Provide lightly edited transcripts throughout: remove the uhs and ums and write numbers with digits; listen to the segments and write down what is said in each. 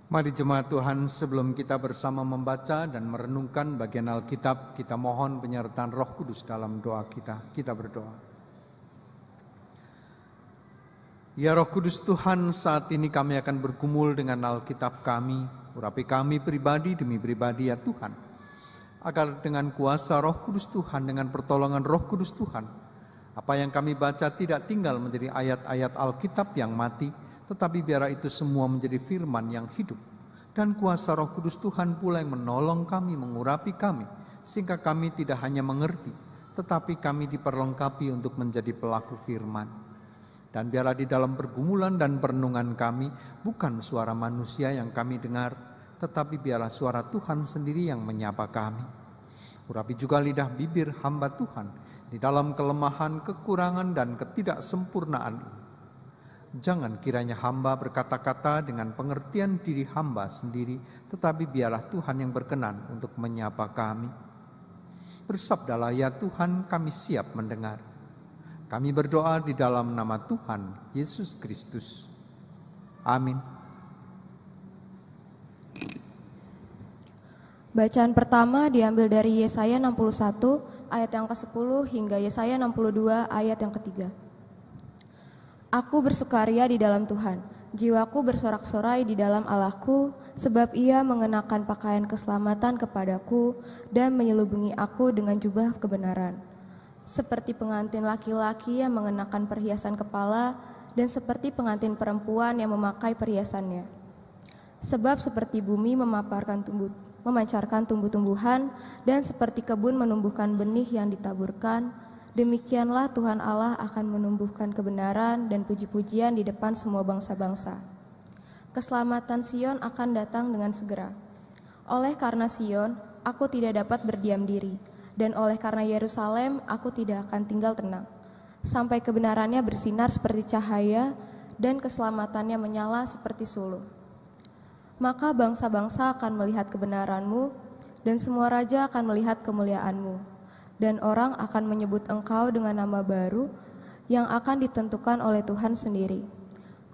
Mari jemaat Tuhan, sebelum kita bersama membaca dan merenungkan bagian Alkitab, kita mohon penyertaan Roh Kudus dalam doa kita. Kita berdoa. Ya Roh Kudus Tuhan, saat ini kami akan bergumul dengan Alkitab kami, urapi kami pribadi demi pribadi ya Tuhan. Agar dengan kuasa Roh Kudus Tuhan, dengan pertolongan Roh Kudus Tuhan, apa yang kami baca tidak tinggal menjadi ayat-ayat Alkitab yang mati, tetapi biarlah itu semua menjadi firman yang hidup. Dan kuasa Roh Kudus Tuhan pula yang menolong kami, mengurapi kami, sehingga kami tidak hanya mengerti, tetapi kami diperlengkapi untuk menjadi pelaku firman. Dan biarlah di dalam pergumulan dan perenungan kami, bukan suara manusia yang kami dengar, tetapi biarlah suara Tuhan sendiri yang menyapa kami. Urapi juga lidah bibir hamba Tuhan, di dalam kelemahan, kekurangan, dan ketidaksempurnaan ini. Jangan kiranya hamba berkata-kata dengan pengertian diri hamba sendiri, tetapi biarlah Tuhan yang berkenan untuk menyapa kami. Bersabdalah ya Tuhan, kami siap mendengar. Kami berdoa di dalam nama Tuhan Yesus Kristus. Amin. Bacaan pertama diambil dari Yesaya 61 ayat yang ke-10 hingga Yesaya 62 ayat yang ke-3. Aku bersukaria di dalam Tuhan, jiwaku bersorak-sorai di dalam Allahku, sebab Ia mengenakan pakaian keselamatan kepadaku dan menyelubungi aku dengan jubah kebenaran. Seperti pengantin laki-laki yang mengenakan perhiasan kepala dan seperti pengantin perempuan yang memakai perhiasannya. Sebab seperti bumi memancarkan tumbuh-tumbuhan dan seperti kebun menumbuhkan benih yang ditaburkan, demikianlah Tuhan Allah akan menumbuhkan kebenaran dan puji-pujian di depan semua bangsa-bangsa. Keselamatan Sion akan datang dengan segera. Oleh karena Sion, aku tidak dapat berdiam diri, dan oleh karena Yerusalem, aku tidak akan tinggal tenang, sampai kebenarannya bersinar seperti cahaya dan keselamatannya menyala seperti suluh. Maka bangsa-bangsa akan melihat kebenaran-Mu, dan semua raja akan melihat kemuliaan-Mu. Dan orang akan menyebut Engkau dengan nama baru yang akan ditentukan oleh Tuhan sendiri.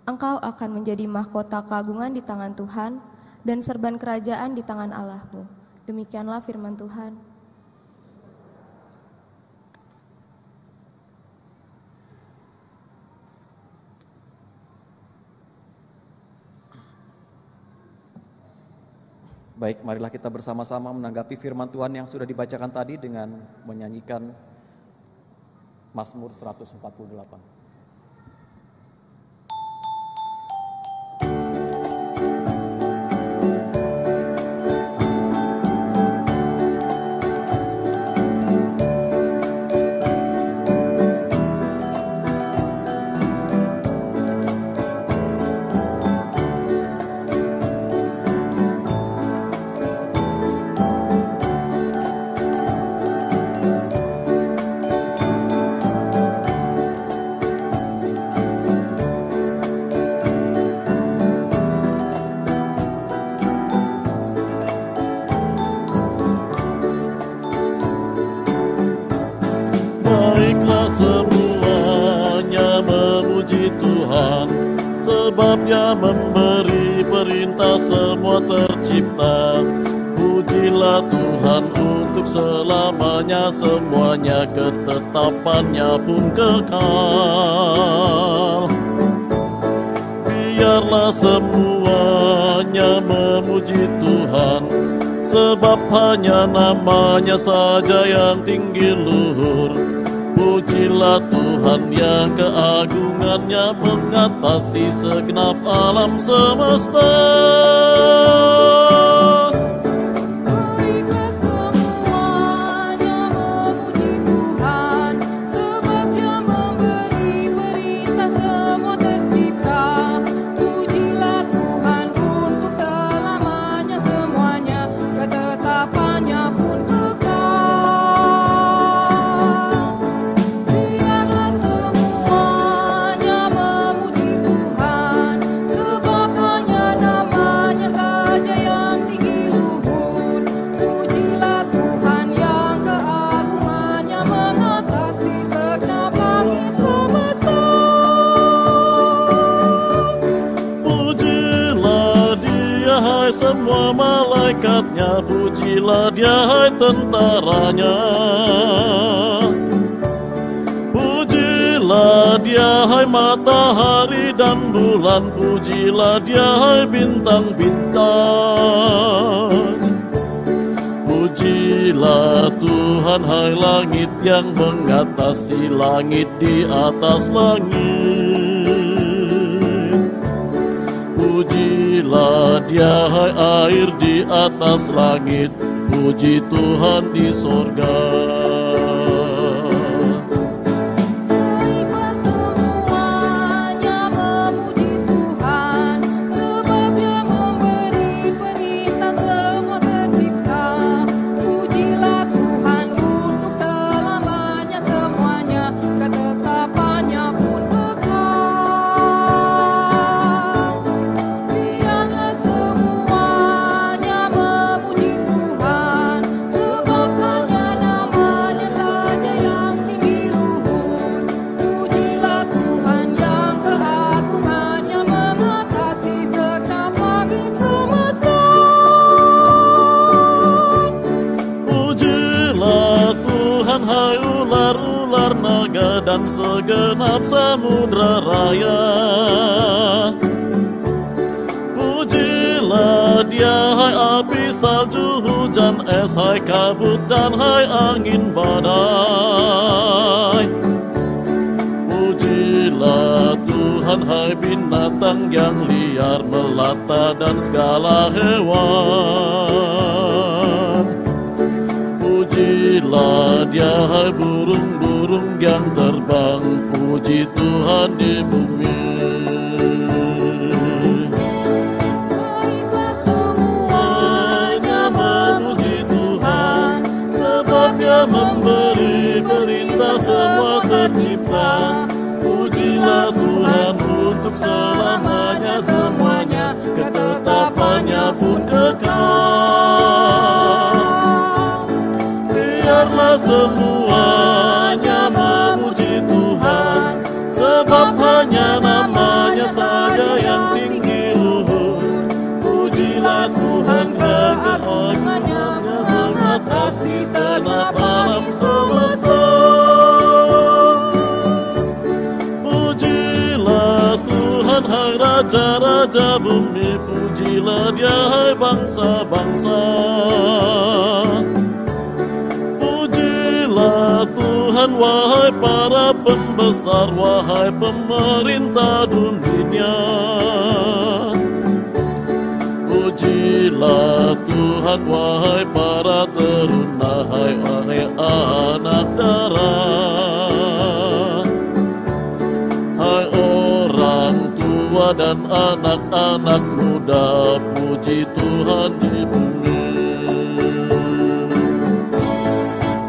Engkau akan menjadi mahkota keagungan di tangan Tuhan dan serban kerajaan di tangan Allah-Mu. Demikianlah firman Tuhan. Baik, marilah kita bersama-sama menanggapi firman Tuhan yang sudah dibacakan tadi dengan menyanyikan Mazmur 148. Semuanya memuji Tuhan, sebab Dia memberi perintah semua tercipta. Pujilah Tuhan untuk selamanya, semuanya ketetapannya pun kekal. Biarlah semuanya memuji Tuhan, sebab hanya namanya saja yang tinggi luhur. Pujilah Tuhan yang keagungannya mengatasi segenap alam semesta. Semuanya semua malaikatnya, pujilah Dia hai tentaranya. Pujilah Dia hai matahari dan bulan, pujilah Dia hai bintang-bintang. Pujilah Tuhan hai langit yang mengatasi langit di atas langit. Pujilah Dia hai air di atas langit, puji Tuhan di sorga. Dan segenap samudra raya, pujilah Dia hai api, salju, hujan es, hai kabut dan hai angin badai. Pujilah Tuhan hai binatang yang liar, melata dan segala hewan. Pujilah Dia hai burung-burung yang terbang, puji Tuhan di bumi. Baiklah semuanya memuji Tuhan, sebab Dia memberi perintah semua tercipta. Pujilah Tuhan untuk selamanya, semuanya ketetapannya pun kekal. Biarlah semuanya memuji Tuhan, sebab hanya namanya saja yang tinggi luhur. Pujilah Tuhan, keagungannya mengatasi segenap alam semesta. Pujilah Tuhan hai raja-raja bumi, pujilah Dia hai bangsa-bangsa. Tuhan wahai para pembesar, wahai pemerintah dunia. Pujilah Tuhan wahai para teruna, hai anak darah. Hai orang tua dan anak-anak muda, puji Tuhan di bumi.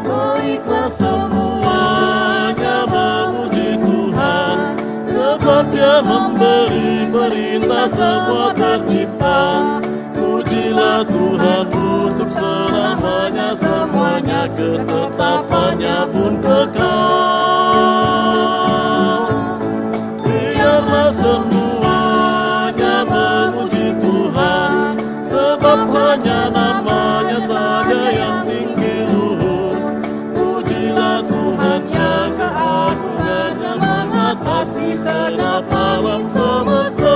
Baiklah semuanya memuji Tuhan, sebab Dia memberi perintah semua tercipta. Pujilah Tuhan untuk selamanya, semuanya ketetapannya pun kekal. Biarlah semuanya memuji Tuhan, sebab hanya namanya saja yang tinggi luhur. Pujilah Tuhan yang keagungannya mengatasi segenap alam semesta.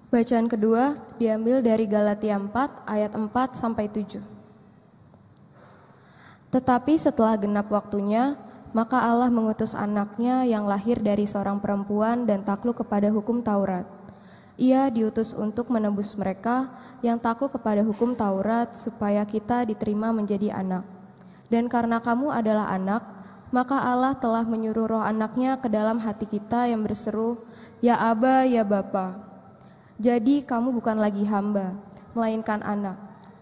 Bacaan kedua diambil dari Galatia 4 ayat 4 sampai 7. Tetapi setelah genap waktunya, maka Allah mengutus anaknya yang lahir dari seorang perempuan dan takluk kepada hukum Taurat. Ia diutus untuk menebus mereka yang takluk kepada hukum Taurat supaya kita diterima menjadi anak. Dan karena kamu adalah anak, maka Allah telah menyuruh roh anaknya ke dalam hati kita yang berseru, "Ya Aba, ya Bapa." Jadi kamu bukan lagi hamba, melainkan anak.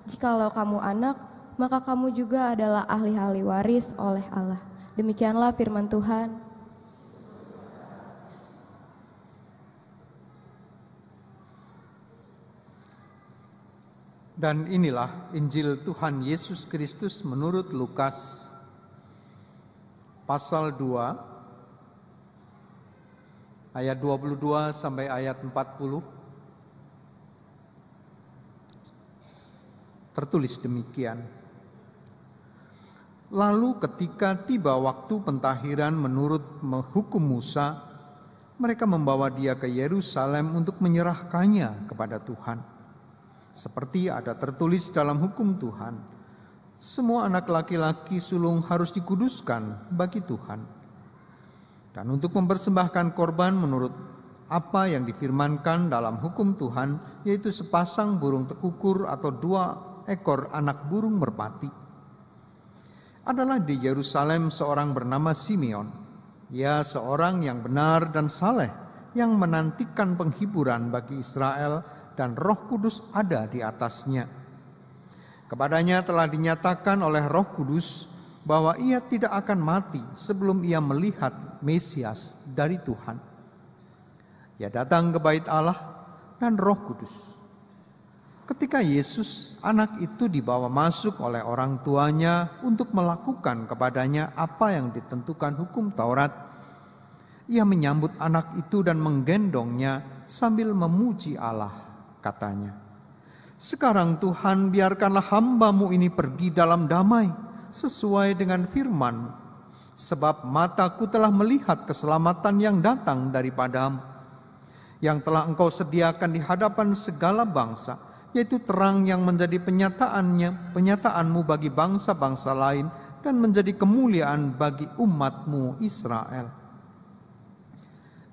Jikalau kamu anak, maka kamu juga adalah ahli-ahli waris oleh Allah. Demikianlah firman Tuhan. Dan inilah Injil Tuhan Yesus Kristus menurut Lukas. pasal 2 ayat 22 sampai ayat 40. Tertulis demikian. Lalu ketika tiba waktu pentahiran menurut hukum Musa, mereka membawa dia ke Yerusalem untuk menyerahkannya kepada Tuhan. Seperti ada tertulis dalam hukum Tuhan, semua anak laki-laki sulung harus dikuduskan bagi Tuhan. Dan untuk mempersembahkan korban menurut apa yang difirmankan dalam hukum Tuhan, yaitu sepasang burung tekukur atau 2 ekor anak burung merpati. Adalah di Yerusalem seorang bernama Simeon. Ia seorang yang benar dan saleh, yang menantikan penghiburan bagi Israel, dan Roh Kudus ada di atasnya. Kepadanya telah dinyatakan oleh Roh Kudus bahwa ia tidak akan mati sebelum ia melihat Mesias dari Tuhan. Ia datang ke bait Allah dan Roh Kudus. Ketika Yesus, anak itu dibawa masuk oleh orang tuanya untuk melakukan kepadanya apa yang ditentukan hukum Taurat, ia menyambut anak itu dan menggendongnya sambil memuji Allah, katanya, "Sekarang Tuhan, biarkanlah hamba-Mu ini pergi dalam damai, sesuai dengan firman-Mu, sebab mataku telah melihat keselamatan yang datang daripada-Mu, yang telah Engkau sediakan di hadapan segala bangsa, yaitu terang yang menjadi penyataanmu bagi bangsa-bangsa lain dan menjadi kemuliaan bagi umat-Mu Israel."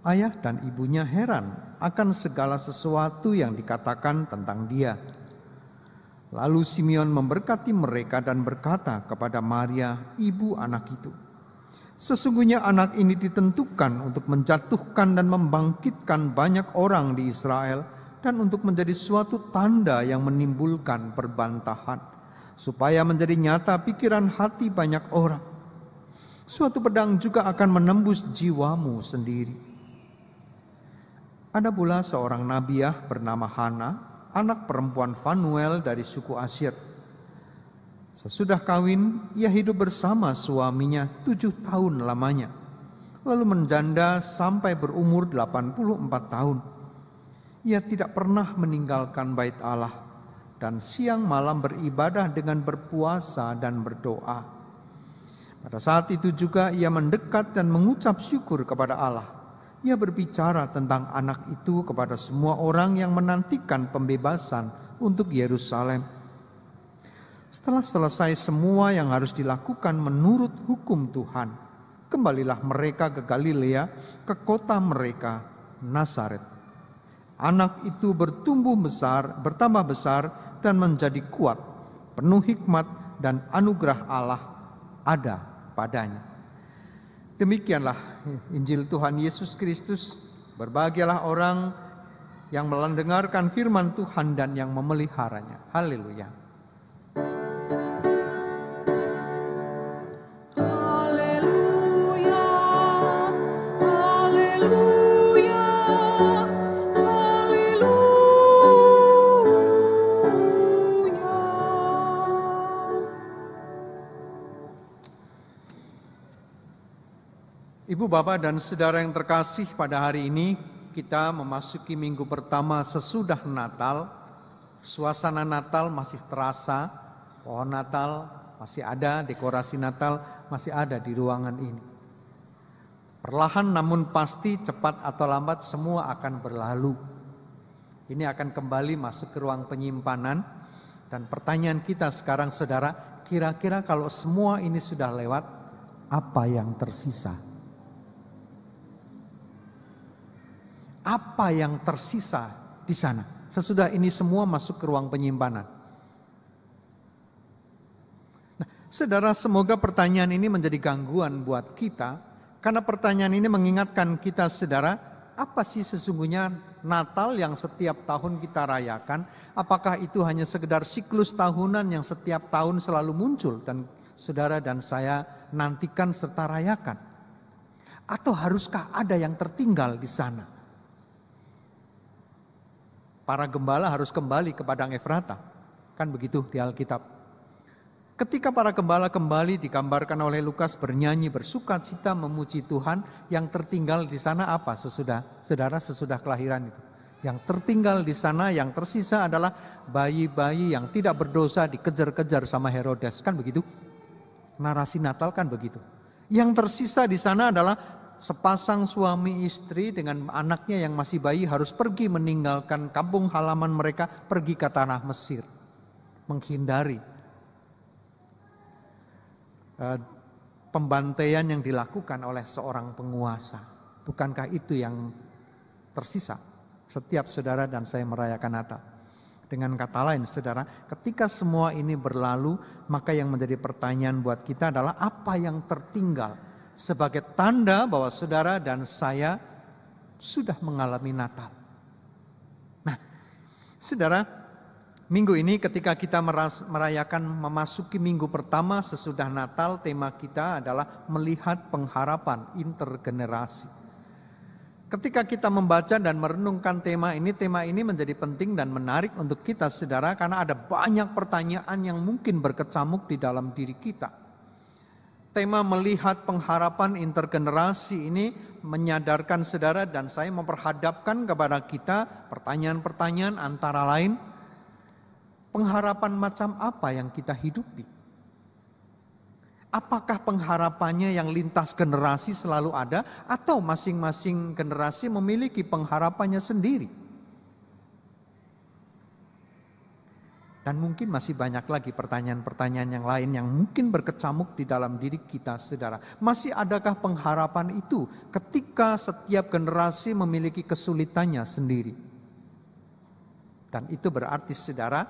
Ayah dan ibunya heran akan segala sesuatu yang dikatakan tentang dia. Lalu Simeon memberkati mereka dan berkata kepada Maria, ibu anak itu, "Sesungguhnya anak ini ditentukan untuk menjatuhkan dan membangkitkan banyak orang di Israel, dan untuk menjadi suatu tanda yang menimbulkan perbantahan, supaya menjadi nyata pikiran hati banyak orang. Suatu pedang juga akan menembus jiwamu sendiri." Ada pula seorang nabiah bernama Hana, anak perempuan Fanuel dari suku Asyir. Sesudah kawin, ia hidup bersama suaminya 7 tahun lamanya, lalu menjanda sampai berumur 84 tahun. Ia tidak pernah meninggalkan bait Allah dan siang malam beribadah dengan berpuasa dan berdoa. Pada saat itu juga ia mendekat dan mengucap syukur kepada Allah. Ia berbicara tentang anak itu kepada semua orang yang menantikan pembebasan untuk Yerusalem. Setelah selesai semua yang harus dilakukan menurut hukum Tuhan, kembalilah mereka ke Galilea, ke kota mereka, Nazaret. Anak itu bertambah besar dan menjadi kuat, penuh hikmat dan anugerah Allah ada padanya. Demikianlah Injil Tuhan Yesus Kristus. Berbahagialah orang yang mendengarkan firman Tuhan dan yang memeliharanya. Haleluya. Ibu, Bapak, dan saudara yang terkasih, pada hari ini kita memasuki minggu pertama sesudah Natal. Suasana Natal masih terasa, pohon Natal masih ada, dekorasi Natal masih ada di ruangan ini. Perlahan namun pasti, cepat atau lambat semua akan berlalu. Ini akan kembali masuk ke ruang penyimpanan. Dan pertanyaan kita sekarang, saudara, kira-kira kalau semua ini sudah lewat, apa yang tersisa? Apa yang tersisa di sana sesudah ini semua masuk ke ruang penyimpanan? Nah, saudara, semoga pertanyaan ini menjadi gangguan buat kita, karena pertanyaan ini mengingatkan kita, saudara, apa sih sesungguhnya Natal yang setiap tahun kita rayakan? Apakah itu hanya sekedar siklus tahunan yang setiap tahun selalu muncul dan saudara dan saya nantikan serta rayakan? Atau haruskah ada yang tertinggal di sana? Para gembala harus kembali ke padang Efrata, kan begitu di Alkitab. Ketika para gembala kembali digambarkan oleh Lukas bernyanyi bersuka cita memuji Tuhan, yang tertinggal di sana apa sesudah kelahiran itu? Yang tertinggal di sana, yang tersisa adalah bayi-bayi yang tidak berdosa dikejar-kejar sama Herodes, kan begitu? Narasi Natal kan begitu. Yang tersisa di sana adalah sepasang suami istri dengan anaknya yang masih bayi harus pergi meninggalkan kampung halaman mereka, pergi ke tanah Mesir, menghindari pembantaian yang dilakukan oleh seorang penguasa. Bukankah itu yang tersisa setiap saudara dan saya merayakan Natal? Dengan kata lain saudara, ketika semua ini berlalu, maka yang menjadi pertanyaan buat kita adalah apa yang tertinggal sebagai tanda bahwa saudara dan saya sudah mengalami Natal. Nah, saudara, minggu ini ketika kita merayakan memasuki minggu pertama sesudah Natal, tema kita adalah melihat pengharapan intergenerasi. Ketika kita membaca dan merenungkan tema ini menjadi penting dan menarik untuk kita saudara, karena ada banyak pertanyaan yang mungkin berkecamuk di dalam diri kita. Tema melihat pengharapan intergenerasi ini menyadarkan saudara dan saya memperhadapkan kepada kita pertanyaan-pertanyaan antara lain, pengharapan macam apa yang kita hidupi? Apakah pengharapannya yang lintas generasi selalu ada atau masing-masing generasi memiliki pengharapannya sendiri? Dan mungkin masih banyak lagi pertanyaan-pertanyaan yang lain yang mungkin berkecamuk di dalam diri kita saudara. Masih adakah pengharapan itu ketika setiap generasi memiliki kesulitannya sendiri? Dan itu berarti saudara,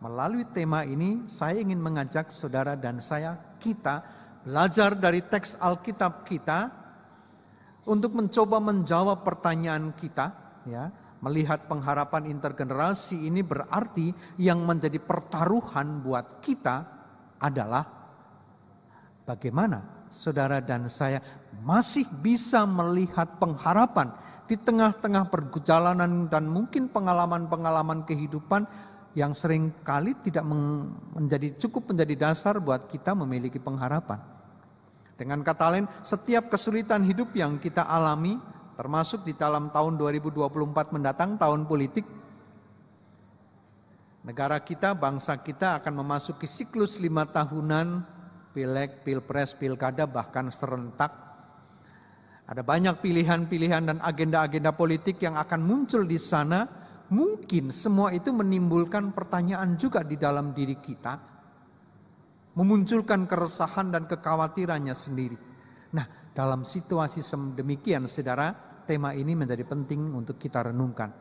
melalui tema ini saya ingin mengajak saudara dan kita belajar dari teks Alkitab kita untuk mencoba menjawab pertanyaan kita, ya. Melihat pengharapan intergenerasi ini berarti yang menjadi pertaruhan buat kita adalah bagaimana saudara dan saya masih bisa melihat pengharapan di tengah-tengah perjalanan dan mungkin pengalaman-pengalaman kehidupan yang sering kali tidak cukup menjadi dasar buat kita memiliki pengharapan. Dengan kata lain, setiap kesulitan hidup yang kita alami, termasuk di dalam tahun 2024 mendatang, tahun politik, negara kita, bangsa kita akan memasuki siklus 5 tahunan, pileg, pilpres, pilkada, bahkan serentak. Ada banyak pilihan-pilihan dan agenda-agenda politik yang akan muncul di sana. Mungkin semua itu menimbulkan pertanyaan juga di dalam diri kita, memunculkan keresahan dan kekhawatirannya sendiri. Nah, dalam situasi demikian, saudara, tema ini menjadi penting untuk kita renungkan.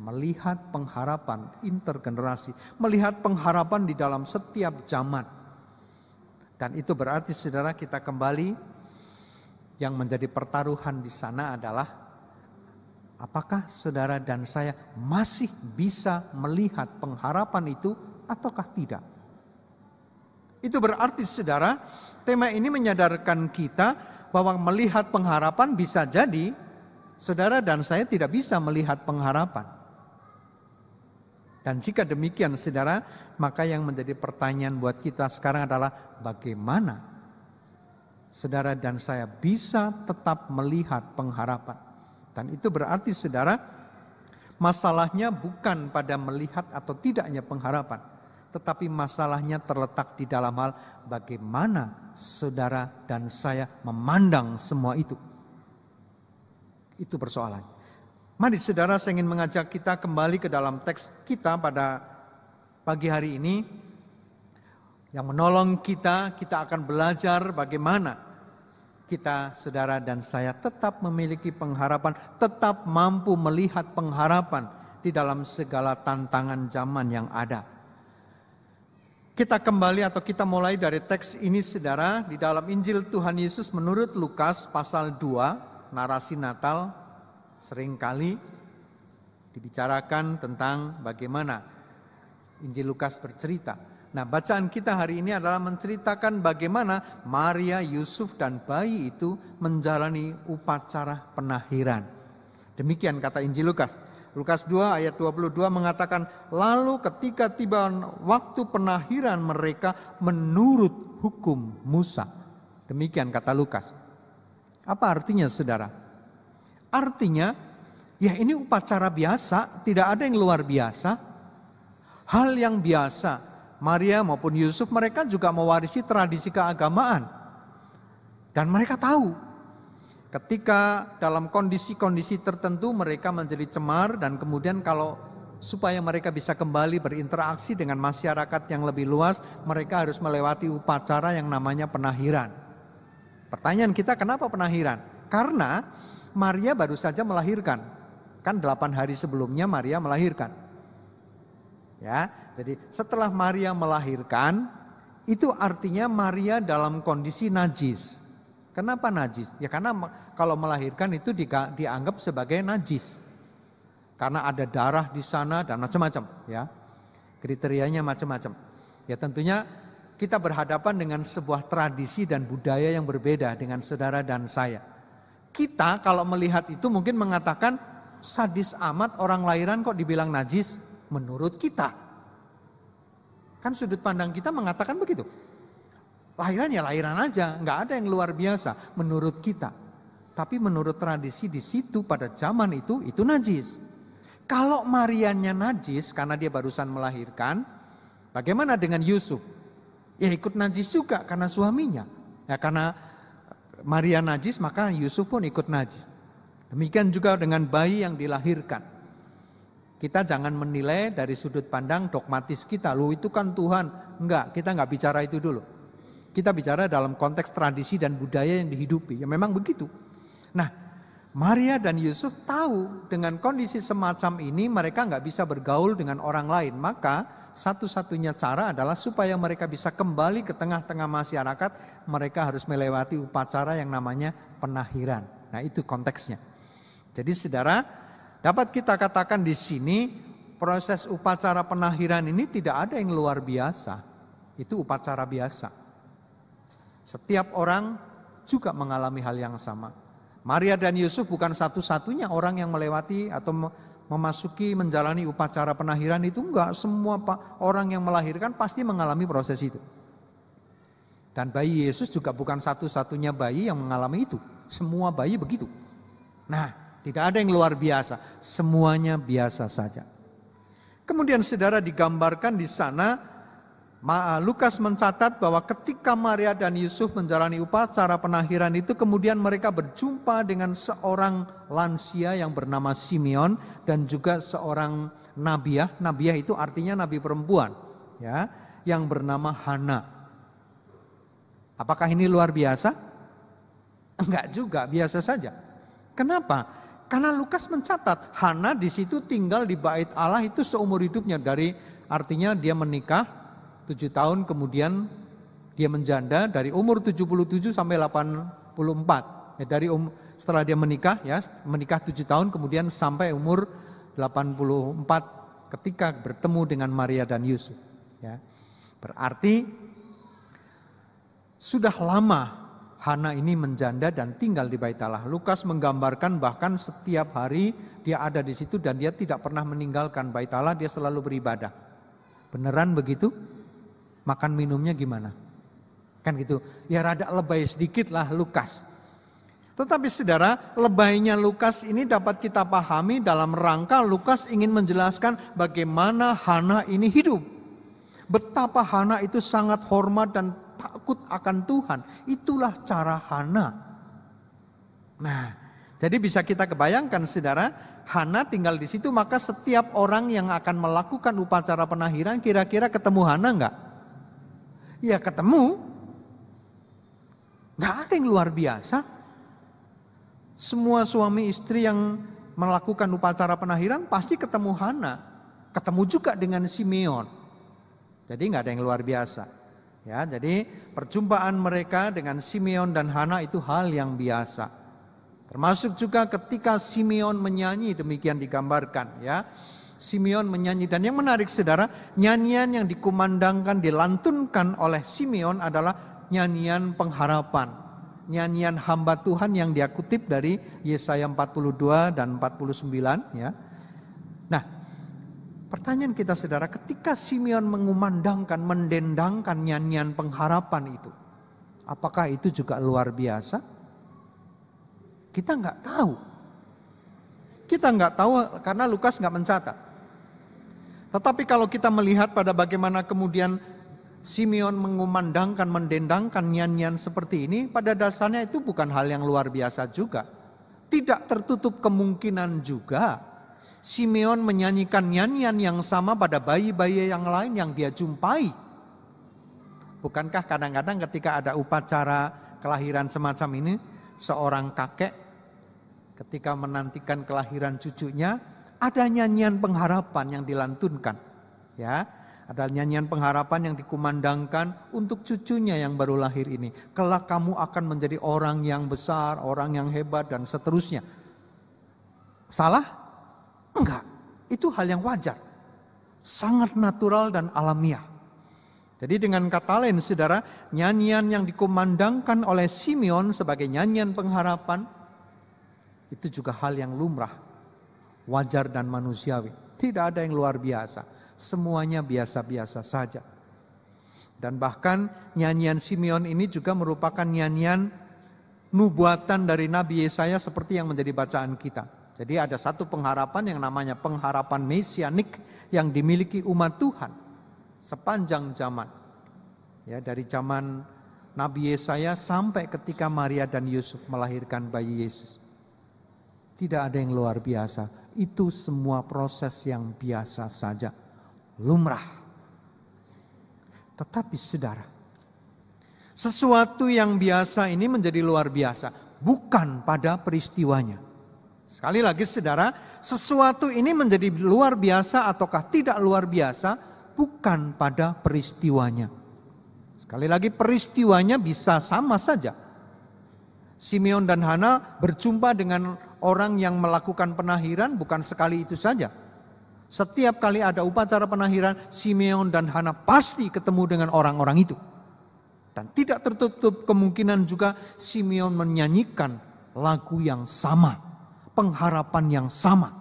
Melihat pengharapan intergenerasi, melihat pengharapan di dalam setiap zaman. Dan itu berarti, saudara, kita kembali yang menjadi pertaruhan di sana adalah apakah saudara dan saya masih bisa melihat pengharapan itu ataukah tidak? Itu berarti saudara, tema ini menyadarkan kita bahwa melihat pengharapan bisa jadi saudara dan saya tidak bisa melihat pengharapan. Dan jika demikian saudara, maka yang menjadi pertanyaan buat kita sekarang adalah bagaimana saudara dan saya bisa tetap melihat pengharapan. Dan itu berarti saudara, masalahnya bukan pada melihat atau tidaknya pengharapan, tetapi masalahnya terletak di dalam hal bagaimana saudara dan saya memandang semua itu. Itu persoalan. Mari saudara, saya ingin mengajak kita kembali ke dalam teks kita pada pagi hari ini. Yang menolong kita akan belajar bagaimana kita, saudara dan saya tetap memiliki pengharapan, tetap mampu melihat pengharapan di dalam segala tantangan zaman yang ada. Kita kembali atau kita mulai dari teks ini saudara, di dalam Injil Tuhan Yesus menurut Lukas pasal 2, narasi Natal seringkali dibicarakan tentang bagaimana Injil Lukas bercerita. Nah, bacaan kita hari ini adalah menceritakan bagaimana Maria, Yusuf, dan bayi itu menjalani upacara penahiran. Demikian kata Injil Lukas. Lukas 2 ayat 22 mengatakan, lalu ketika tiba waktu penahiran mereka menurut hukum Musa. Demikian kata Lukas. Apa artinya saudara? Artinya, ya ini upacara biasa, tidak ada yang luar biasa. Hal yang biasa, Maria maupun Yusuf mereka juga mewarisi tradisi keagamaan. Dan mereka tahu ketika dalam kondisi-kondisi tertentu mereka menjadi cemar dan kemudian kalau supaya mereka bisa kembali berinteraksi dengan masyarakat yang lebih luas, mereka harus melewati upacara yang namanya penahiran. Pertanyaan kita, kenapa penahiran? Karena Maria baru saja melahirkan. Kan 8 hari sebelumnya Maria melahirkan. Ya, jadi setelah Maria melahirkan, itu artinya Maria dalam kondisi najis. Kenapa najis? Ya karena kalau melahirkan itu dianggap sebagai najis. Karena ada darah di sana dan macam-macam, ya. Kriterianya macam-macam. Ya tentunya kita berhadapan dengan sebuah tradisi dan budaya yang berbeda dengan saudara dan saya. Kita kalau melihat itu mungkin mengatakan, sadis amat orang lahiran kok dibilang najis menurut kita. Kan sudut pandang kita mengatakan begitu. Lahiran ya lahiran aja, nggak ada yang luar biasa menurut kita. Tapi menurut tradisi di situ pada zaman itu najis. Kalau Marianya najis karena dia barusan melahirkan, bagaimana dengan Yusuf? Ya ikut najis juga karena suaminya. Ya karena Maria najis maka Yusuf pun ikut najis. Demikian juga dengan bayi yang dilahirkan. Kita jangan menilai dari sudut pandang dogmatis kita. Loh itu kan Tuhan. Enggak, kita enggak bicara itu dulu. Kita bicara dalam konteks tradisi dan budaya yang dihidupi. Ya memang begitu. Nah, Maria dan Yusuf tahu dengan kondisi semacam ini mereka enggak bisa bergaul dengan orang lain. Maka satu-satunya cara adalah supaya mereka bisa kembali ke tengah-tengah masyarakat, mereka harus melewati upacara yang namanya penahiran. Nah, itu konteksnya. Jadi saudara, dapat kita katakan di sini proses upacara penahiran ini tidak ada yang luar biasa. Itu upacara biasa. Setiap orang juga mengalami hal yang sama. Maria dan Yusuf bukan satu-satunya orang yang melewati atau memasuki menjalani upacara penahiran itu, enggak. Semua orang yang melahirkan pasti mengalami proses itu. Dan bayi Yesus juga bukan satu-satunya bayi yang mengalami itu. Semua bayi begitu. Nah, tidak ada yang luar biasa, semuanya biasa saja. Kemudian saudara digambarkan di sana, Lukas mencatat bahwa ketika Maria dan Yusuf menjalani upacara penahiran itu, kemudian mereka berjumpa dengan seorang lansia yang bernama Simeon dan juga seorang nabiah. Nabiah itu artinya nabi perempuan, ya, yang bernama Hana. Apakah ini luar biasa? Enggak juga, biasa saja. Kenapa? Karena Lukas mencatat Hana di situ tinggal di bait Allah itu seumur hidupnya, artinya dia menikah 7 tahun kemudian dia menjanda dari umur 77 sampai 84. Ya, setelah dia menikah 7 tahun kemudian sampai umur 84 ketika bertemu dengan Maria dan Yusuf. Ya. Berarti sudah lama Hana ini menjanda dan tinggal di bait Allah. Lukas menggambarkan bahkan setiap hari dia ada di situ dan dia tidak pernah meninggalkan bait Allah, dia selalu beribadah. Beneran begitu? Makan minumnya gimana? Kan gitu. Ya rada lebay sedikit lah Lukas. Tetapi saudara, lebaynya Lukas ini dapat kita pahami dalam rangka Lukas ingin menjelaskan bagaimana Hana ini hidup. Betapa Hana itu sangat hormat dan takut akan Tuhan. Itulah cara Hana. Nah, jadi bisa kita kebayangkan saudara, Hana tinggal di situ, maka setiap orang yang akan melakukan upacara penahiran kira-kira ketemu Hana enggak? Ya ketemu. Enggak ada yang luar biasa. Semua suami istri yang melakukan upacara penahiran pasti ketemu Hana. Ketemu juga dengan Simeon. Jadi enggak ada yang luar biasa. Ya, jadi perjumpaan mereka dengan Simeon dan Hana itu hal yang biasa. Termasuk juga ketika Simeon menyanyi, demikian digambarkan ya. Simeon menyanyi, dan yang menarik saudara, nyanyian yang dikumandangkan, dilantunkan oleh Simeon adalah nyanyian pengharapan. Nyanyian hamba Tuhan yang dia kutip dari Yesaya 42 dan 49 ya. Nah, pertanyaan kita saudara, ketika Simeon mengumandangkan, mendendangkan nyanyian pengharapan itu, apakah itu juga luar biasa? Kita nggak tahu. Kita nggak tahu karena Lukas nggak mencatat. Tetapi kalau kita melihat pada bagaimana kemudian Simeon mengumandangkan, mendendangkan nyanyian seperti ini, pada dasarnya itu bukan hal yang luar biasa juga. Tidak tertutup kemungkinan juga Simeon menyanyikan nyanyian yang sama pada bayi-bayi yang lain yang dia jumpai. Bukankah kadang-kadang ketika ada upacara kelahiran semacam ini, seorang kakek ketika menantikan kelahiran cucunya, ada nyanyian pengharapan yang dilantunkan. Ya, ada nyanyian pengharapan yang dikumandangkan untuk cucunya yang baru lahir ini. Kelak kamu akan menjadi orang yang besar, orang yang hebat dan seterusnya. Salah? Enggak. Itu hal yang wajar. Sangat natural dan alamiah. Jadi dengan kata lain saudara, nyanyian yang dikumandangkan oleh Simeon sebagai nyanyian pengharapan, itu juga hal yang lumrah, wajar dan manusiawi. Tidak ada yang luar biasa, semuanya biasa-biasa saja. Dan bahkan nyanyian Simeon ini juga merupakan nyanyian nubuatan dari Nabi Yesaya seperti yang menjadi bacaan kita. Jadi ada satu pengharapan yang namanya pengharapan mesianik yang dimiliki umat Tuhan sepanjang zaman. Ya, dari zaman Nabi Yesaya sampai ketika Maria dan Yusuf melahirkan bayi Yesus. Tidak ada yang luar biasa. Itu semua proses yang biasa saja. Lumrah. Tetapi saudara, sesuatu yang biasa ini menjadi luar biasa. Bukan pada peristiwanya. Sekali lagi saudara, sesuatu ini menjadi luar biasa ataukah tidak luar biasa, bukan pada peristiwanya. Sekali lagi peristiwanya bisa sama saja. Simeon dan Hana berjumpa dengan orang yang melakukan penahiran bukan sekali itu saja. Setiap kali ada upacara penahiran, Simeon dan Hana pasti ketemu dengan orang-orang itu. Dan tidak tertutup kemungkinan juga Simeon menyanyikan lagu yang sama, pengharapan yang sama.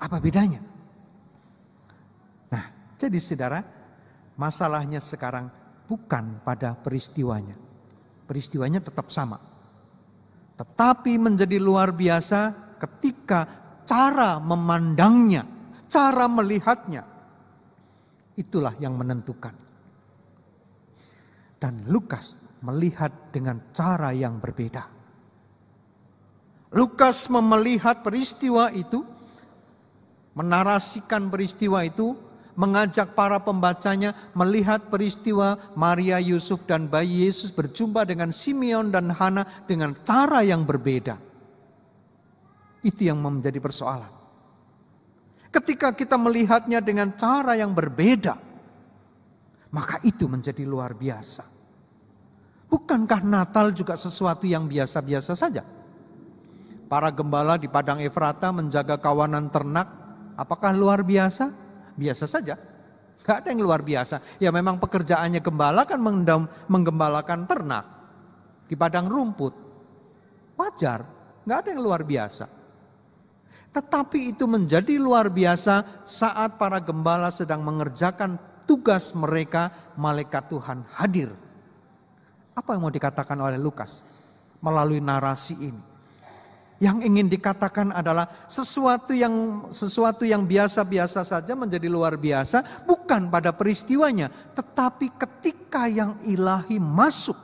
Apa bedanya? Nah, jadi saudara, masalahnya sekarang bukan pada peristiwanya. Peristiwanya tetap sama. Tetapi menjadi luar biasa ketika cara memandangnya, cara melihatnya. Itulah yang menentukan. Dan Lukas melihat dengan cara yang berbeda. Lukas melihat peristiwa itu, menarasikan peristiwa itu, mengajak para pembacanya melihat peristiwa Maria, Yusuf dan bayi Yesus berjumpa dengan Simeon dan Hana dengan cara yang berbeda. Itu yang menjadi persoalan. Ketika kita melihatnya dengan cara yang berbeda, maka itu menjadi luar biasa. Bukankah Natal juga sesuatu yang biasa-biasa saja? Para gembala di Padang Efrata menjaga kawanan ternak, apakah luar biasa? Biasa saja, gak ada yang luar biasa. Ya memang pekerjaannya gembala kan menggembalakan ternak di padang rumput. Wajar, gak ada yang luar biasa. Tetapi itu menjadi luar biasa saat para gembala sedang mengerjakan tugas mereka, malaikat Tuhan hadir. Apa yang mau dikatakan oleh Lukas melalui narasi ini? Yang ingin dikatakan adalah sesuatu yang biasa-biasa saja menjadi luar biasa bukan pada peristiwanya, tetapi ketika yang ilahi masuk,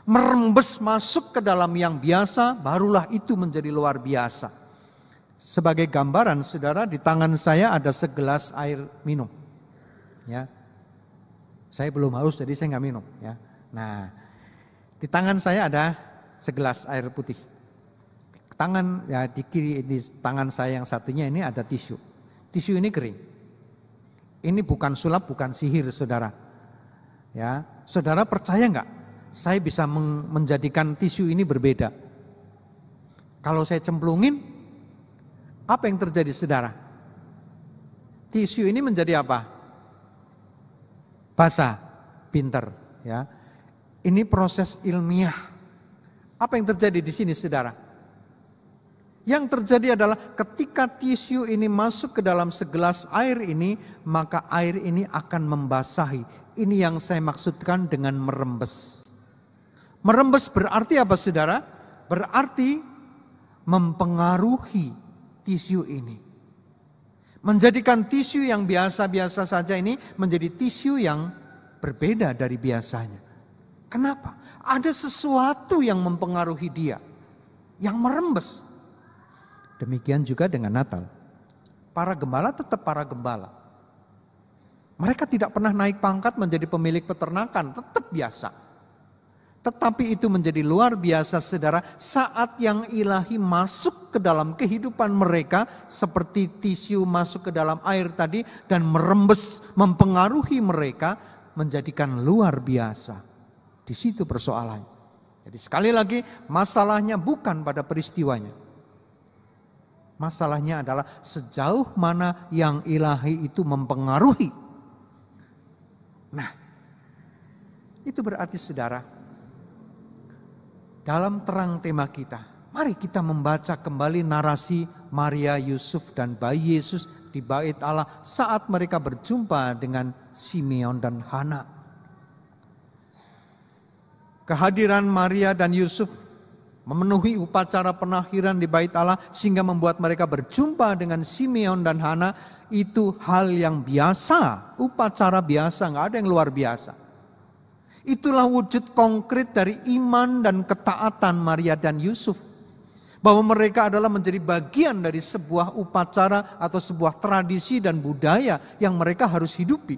merembes masuk ke dalam yang biasa, barulah itu menjadi luar biasa. Sebagai gambaran, saudara, di tangan saya ada segelas air minum. Ya, saya belum haus, jadi saya nggak minum. Ya, nah, di tangan saya ada segelas air putih. Tangan ya di tangan saya yang satunya ini ada tisu. Tisu ini kering. Ini bukan sulap, bukan sihir, saudara. Ya, saudara percaya nggak? Saya bisa menjadikan tisu ini berbeda. Kalau saya cemplungin, apa yang terjadi, saudara? Tisu ini menjadi apa? Basah, pinter. Ya, ini proses ilmiah. Apa yang terjadi di sini, saudara? Yang terjadi adalah ketika tisu ini masuk ke dalam segelas air ini, maka air ini akan membasahi. Ini yang saya maksudkan dengan merembes. Merembes berarti apa saudara? Berarti mempengaruhi tisu ini. Menjadikan tisu yang biasa-biasa saja ini menjadi tisu yang berbeda dari biasanya. Kenapa? Ada sesuatu yang mempengaruhi dia, yang merembes. Demikian juga dengan Natal. Para gembala tetap para gembala. Mereka tidak pernah naik pangkat menjadi pemilik peternakan, tetap biasa. Tetapi itu menjadi luar biasa saudara saat yang ilahi masuk ke dalam kehidupan mereka seperti tisu masuk ke dalam air tadi dan merembes, mempengaruhi mereka menjadikan luar biasa. Di situ persoalannya. Jadi sekali lagi masalahnya bukan pada peristiwanya. Masalahnya adalah sejauh mana yang ilahi itu mempengaruhi. Nah, itu berarti saudara, dalam terang tema kita, mari kita membaca kembali narasi Maria, Yusuf dan bayi Yesus di Bait Allah saat mereka berjumpa dengan Simeon dan Hana. Kehadiran Maria dan Yusuf memenuhi upacara penakhiran di Bait Allah sehingga membuat mereka berjumpa dengan Simeon dan Hana itu hal yang biasa, upacara biasa, nggak ada yang luar biasa. Itulah wujud konkret dari iman dan ketaatan Maria dan Yusuf. Bahwa mereka adalah menjadi bagian dari sebuah upacara atau sebuah tradisi dan budaya yang mereka harus hidupi.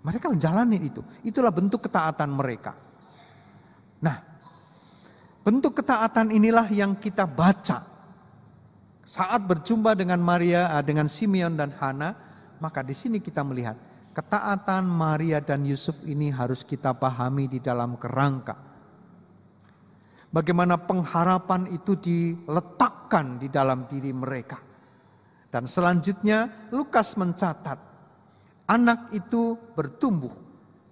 Mereka menjalani itu. Itulah bentuk ketaatan mereka. Nah, bentuk ketaatan inilah yang kita baca. Saat berjumpa dengan Maria, dengan Simeon dan Hana, maka di sini kita melihat ketaatan Maria dan Yusuf ini harus kita pahami di dalam kerangka. Bagaimana pengharapan itu diletakkan di dalam diri mereka. Dan selanjutnya Lukas mencatat anak itu bertumbuh.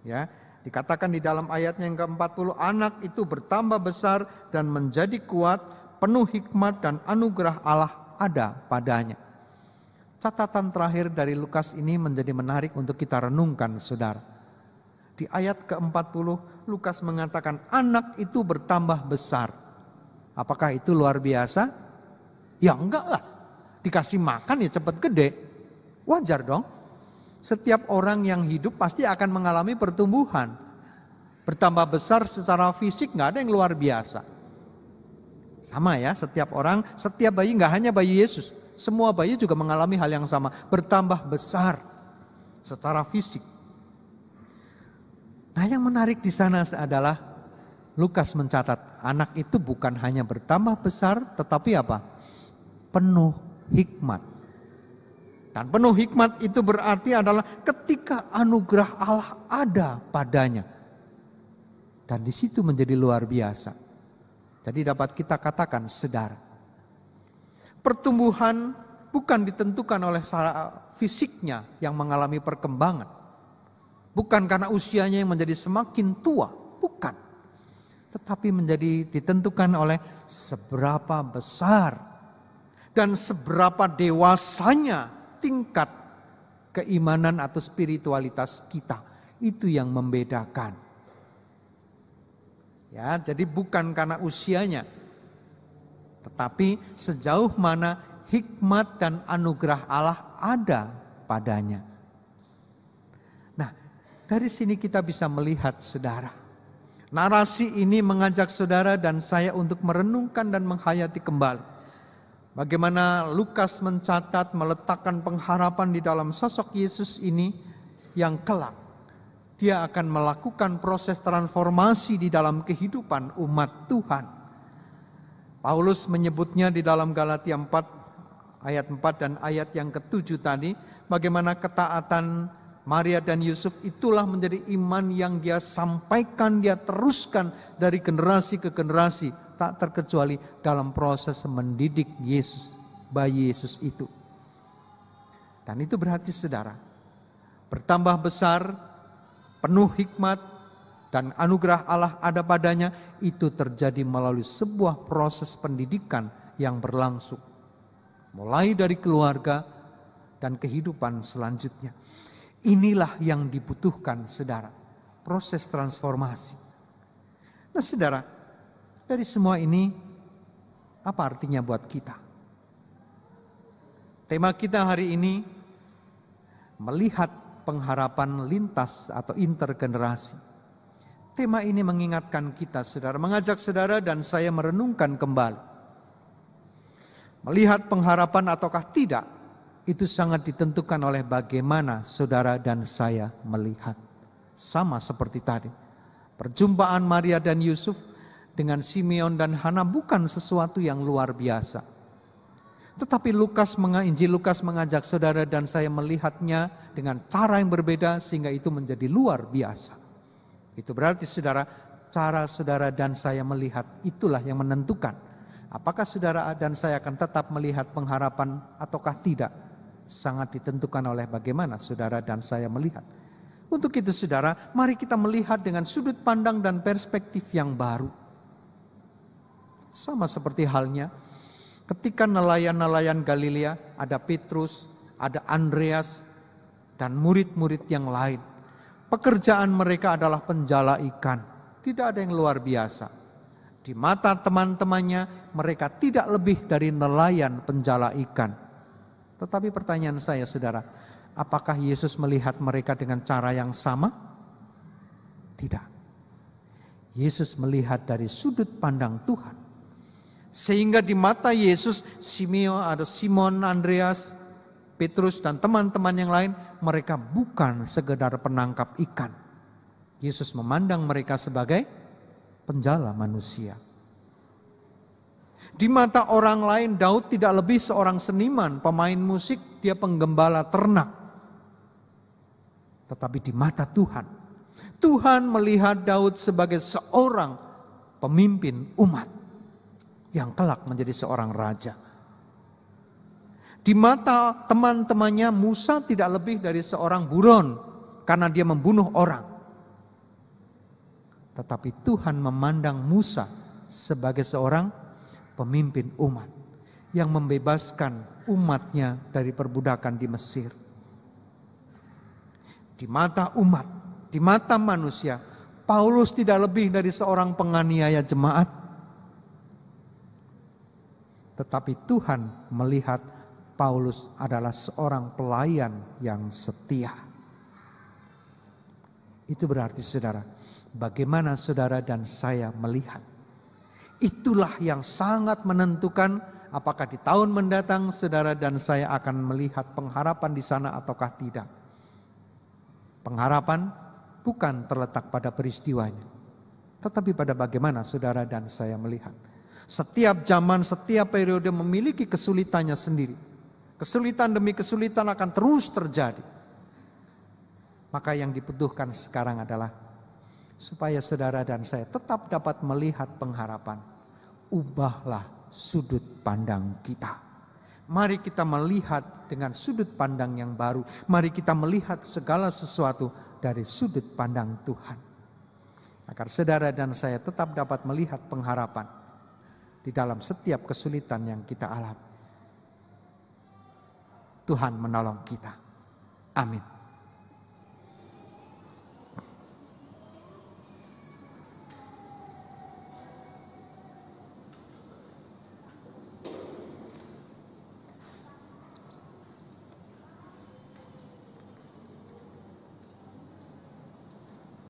Ya, dikatakan di dalam ayatnya yang ke-40, anak itu bertambah besar dan menjadi kuat, penuh hikmat dan anugerah Allah ada padanya. Catatan terakhir dari Lukas ini menjadi menarik untuk kita renungkan saudara. Di ayat ke-40 Lukas mengatakan anak itu bertambah besar. Apakah itu luar biasa? Ya enggak lah. Dikasih makan ya cepat gede. Wajar dong. Setiap orang yang hidup pasti akan mengalami pertumbuhan. Bertambah besar secara fisik enggak ada yang luar biasa. Sama ya, setiap orang, setiap bayi, enggak hanya bayi Yesus. Semua bayi juga mengalami hal yang sama. Bertambah besar secara fisik. Nah, yang menarik di sana adalah Lukas mencatat anak itu bukan hanya bertambah besar, tetapi apa? Penuh hikmat. Dan penuh hikmat itu berarti adalah ketika anugerah Allah ada padanya. Dan di situ menjadi luar biasa. Jadi dapat kita katakan saudara, pertumbuhan bukan ditentukan oleh fisiknya yang mengalami perkembangan. Bukan karena usianya yang menjadi semakin tua, bukan. Tetapi menjadi ditentukan oleh seberapa besar dan seberapa dewasanya tingkat keimanan atau spiritualitas kita. Itu yang membedakan. Ya, jadi bukan karena usianya, tetapi sejauh mana hikmat dan anugerah Allah ada padanya. Nah, dari sini kita bisa melihat saudara, narasi ini mengajak saudara dan saya untuk merenungkan dan menghayati kembali bagaimana Lukas mencatat, meletakkan pengharapan di dalam sosok Yesus ini yang kelak dia akan melakukan proses transformasi di dalam kehidupan umat Tuhan. Paulus menyebutnya di dalam Galatia 4 ayat 4 dan ayat yang ke-7 tadi, bagaimana ketaatan Maria dan Yusuf itulah menjadi iman yang dia sampaikan, dia teruskan dari generasi ke generasi, tak terkecuali dalam proses mendidik Yesus, bayi Yesus itu. Dan itu berarti saudara, bertambah besar, penuh hikmat, dan anugerah Allah ada padanya, itu terjadi melalui sebuah proses pendidikan yang berlangsung. Mulai dari keluarga dan kehidupan selanjutnya. Inilah yang dibutuhkan saudara, proses transformasi. Nah saudara, dari semua ini apa artinya buat kita? Tema kita hari ini melihat pengharapan lintas atau intergenerasi. Tema ini mengingatkan kita saudara, mengajak saudara dan saya merenungkan kembali. Melihat pengharapan ataukah tidak, itu sangat ditentukan oleh bagaimana saudara dan saya melihat. Sama seperti tadi, perjumpaan Maria dan Yusuf dengan Simeon dan Hana bukan sesuatu yang luar biasa. Tetapi Injil Lukas mengajak saudara dan saya melihatnya dengan cara yang berbeda sehingga itu menjadi luar biasa. Itu berarti saudara, cara saudara dan saya melihat itulah yang menentukan apakah saudara dan saya akan tetap melihat pengharapan ataukah tidak. Sangat ditentukan oleh bagaimana saudara dan saya melihat. Untuk itu saudara, mari kita melihat dengan sudut pandang dan perspektif yang baru. Sama seperti halnya ketika nelayan-nelayan Galilea, ada Petrus, ada Andreas, dan murid-murid yang lain. Pekerjaan mereka adalah penjala ikan. Tidak ada yang luar biasa. Di mata teman-temannya, mereka tidak lebih dari nelayan penjala ikan. Tetapi pertanyaan saya saudara, apakah Yesus melihat mereka dengan cara yang sama? Tidak. Yesus melihat dari sudut pandang Tuhan. Sehingga di mata Yesus, Simon, Andreas, Petrus dan teman-teman yang lain, mereka bukan sekedar penangkap ikan. Yesus memandang mereka sebagai penjala manusia. Di mata orang lain, Daud tidak lebih seorang seniman, pemain musik, dia penggembala ternak. Tetapi di mata Tuhan, Tuhan melihat Daud sebagai seorang pemimpin umat yang kelak menjadi seorang raja. Di mata teman-temannya, Musa tidak lebih dari seorang buron karena dia membunuh orang. Tetapi Tuhan memandang Musa sebagai seorang pemimpin umat yang membebaskan umatnya dari perbudakan di Mesir. Di mata umat, di mata manusia, Paulus tidak lebih dari seorang penganiaya jemaat. Tetapi Tuhan melihat Paulus adalah seorang pelayan yang setia. Itu berarti saudara, bagaimana saudara dan saya melihat. Itulah yang sangat menentukan apakah di tahun mendatang saudara dan saya akan melihat pengharapan di sana ataukah tidak. Pengharapan bukan terletak pada peristiwanya, tetapi pada bagaimana saudara dan saya melihat. Setiap zaman, setiap periode memiliki kesulitannya sendiri. Kesulitan demi kesulitan akan terus terjadi. Maka yang dibutuhkan sekarang adalah supaya saudara dan saya tetap dapat melihat pengharapan. Ubahlah sudut pandang kita. Mari kita melihat dengan sudut pandang yang baru. Mari kita melihat segala sesuatu dari sudut pandang Tuhan. Agar saudara dan saya tetap dapat melihat pengharapan di dalam setiap kesulitan yang kita alami. Tuhan menolong kita. Amin.